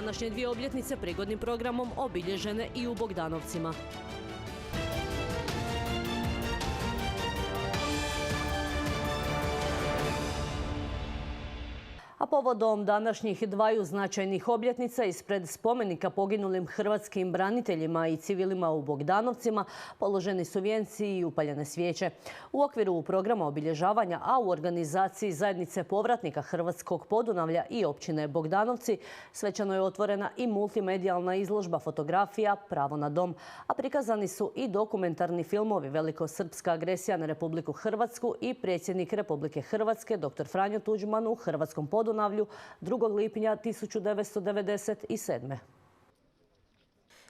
današnje dvije obljetnice prigodnim programom obilježene i u Bogdanovcima. A povodom današnjih dvaju značajnih obljetnica ispred spomenika poginulim hrvatskim braniteljima i civilima u Bogdanovcima položeni su vijenci i upaljene svijeće. U okviru programa obilježavanja, a u organizaciji zajednice povratnika Hrvatskog Podunavlja i općine Bogdanovci, svečano je otvorena i multimedijalna izložba fotografija Pravo na dom, a prikazani su i dokumentarni filmovi Velikosrpska agresija na Republiku Hrvatsku i predsjednik Republike Hrvatske dr. Franjo Tuđman u Hrvatskom Podunavlju 2. lipnja 1997.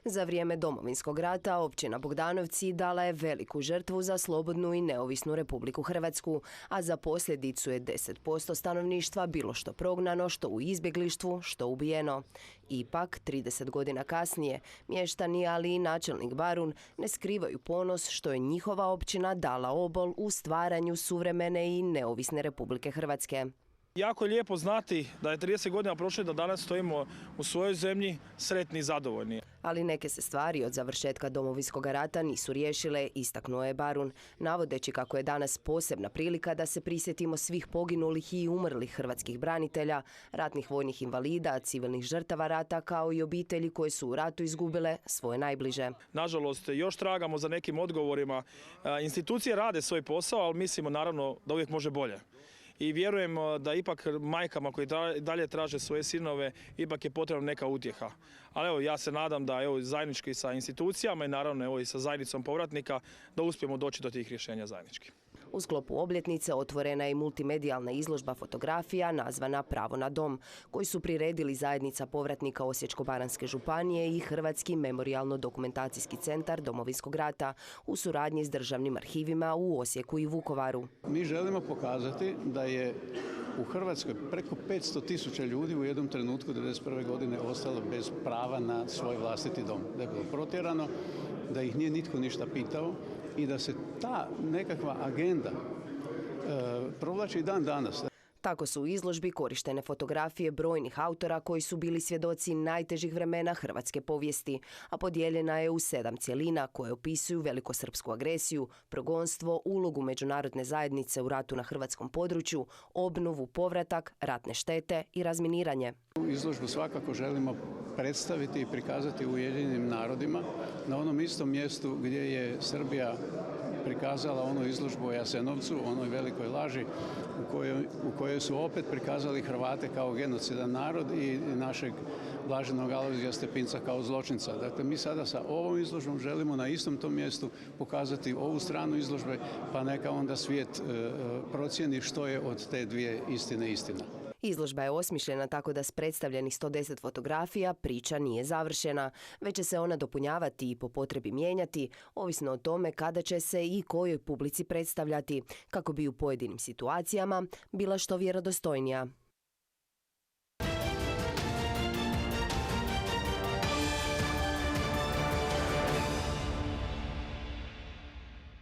Za vrijeme Domovinskog rata općina Bogdanovci dala je veliku žrtvu za slobodnu i neovisnu Republiku Hrvatsku, a za posljedicu je 10% stanovništva bilo što prognano, što u izbjeglištvu, što ubijeno. Ipak, 30 godina kasnije, mještani, ali i načelnik Barun ne skrivaju ponos što je njihova općina dala obol u stvaranju suvremene i neovisne Republike Hrvatske. Jako je lijepo znati da je 30 godina prošlo da danas stojimo u svojoj zemlji sretni i zadovoljni. Ali neke se stvari od završetka Domovinskog rata nisu riješile, istaknuo je Barun, navodeći kako je danas posebna prilika da se prisjetimo svih poginulih i umrlih hrvatskih branitelja, ratnih vojnih invalida, civilnih žrtava rata, kao i obitelji koje su u ratu izgubile svoje najbliže. Nažalost, još tragamo za nekim odgovorima. Institucije rade svoj posao, ali mislimo naravno da uvijek može bolje. I vjerujemo da ipak majkama koji dalje traže svoje sinove ipak je potrebna neka utjeha. Ali evo, ja se nadam da zajednički sa institucijama i naravno i sa zajednicom povratnika da uspijemo doći do tih rješenja zajednički. U sklopu obljetnice otvorena je i multimedijalna izložba fotografija nazvana Pravo na dom, koji su priredili zajednica povratnika Osječko-baranjske županije i Hrvatski memorijalno-dokumentacijski centar Domovinskog rata u suradnji s državnim arhivima u Osijeku i Vukovaru. Mi želimo pokazati da je u Hrvatskoj preko 500.000 ljudi u jednom trenutku 1991. godine ostalo bez prava na svoj vlastiti dom. Da je bilo protjerano, da ih nije nitko ništa pitao i da se ta nekakva agenda provlači dan danas. Tako su u izložbi korištene fotografije brojnih autora koji su bili svjedoci najtežih vremena hrvatske povijesti, a podijeljena je u 7 cjelina koje opisuju velikosrpsku agresiju, progonstvo, ulogu međunarodne zajednice u ratu na hrvatskom području, obnovu, povratak, ratne štete i razminiranje. Izložbu svakako želimo predstaviti i prikazati u Ujedinjenim narodima na onom istom mjestu gdje je Srbija prikazala onu izložbu o Jasenovcu, onoj velikoj laži u kojoj su opet prikazali Hrvate kao genocidan narod i našeg blaženog Alojzija Stepinca kao zločinca. Dakle, mi sada sa ovom izložbom želimo na istom tom mjestu pokazati ovu stranu izložbe, pa neka onda svijet procijeni što je od te dvije istine istina. Izložba je osmišljena tako da s predstavljenih 110 fotografija priča nije završena, već će se ona dopunjavati i po potrebi mijenjati, ovisno o tome kada će se i kojoj publici predstavljati, kako bi u pojedinim situacijama bila što vjerodostojnija.